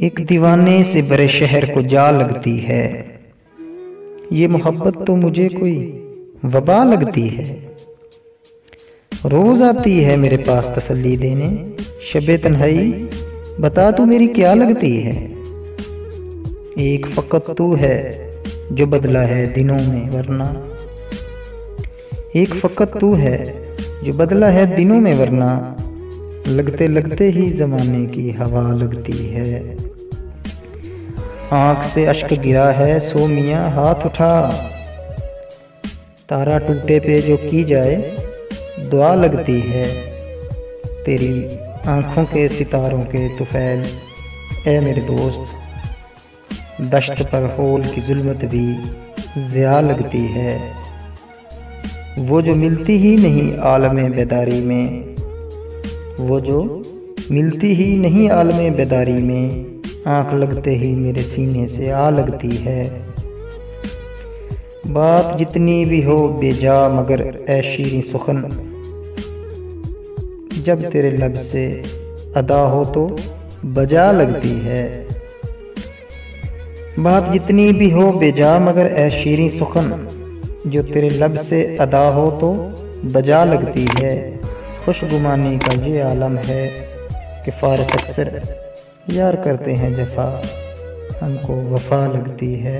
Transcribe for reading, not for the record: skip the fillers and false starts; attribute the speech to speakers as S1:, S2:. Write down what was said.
S1: एक दीवाने से बड़े शहर को जा लगती है, ये मोहब्बत तो मुझे कोई वबा लगती है। रोज आती है मेरे पास तसल्ली देने, शबे तन्हाई बता तू मेरी क्या लगती है। एक फकत तू है जो बदला है दिनों में वरना, एक फकत तू है जो बदला है दिनों में वरना, लगते लगते ही जमाने की हवा लगती है। आंख से अश्क गिरा है सो मियाँ हाथ उठा, तारा टूटे पे जो की जाए दुआ लगती है। तेरी आंखों के सितारों के तुफैल ए मेरे दोस्त, दश्त पर होल की जुल्मत भी ज़िया लगती है। वो जो मिलती ही नहीं आलमे बेदारी में, वो जो मिलती ही नहीं आलमे बेदारी में, आँख लगते ही मेरे सीने से आ लगती है। बात जितनी भी हो बेजा मगर ऐ शीरीं सुखन, जब तेरे लब से अदा हो तो बजा लगती है। बात जितनी भी हो बेजा मगर ऐ शीरीं सुखन, जो तेरे लब से अदा हो तो बजा लगती है। खुशगुमानी का ये आलम है कि फारस अक्सर यार करते हैं जफा, हमको वफा लगती है।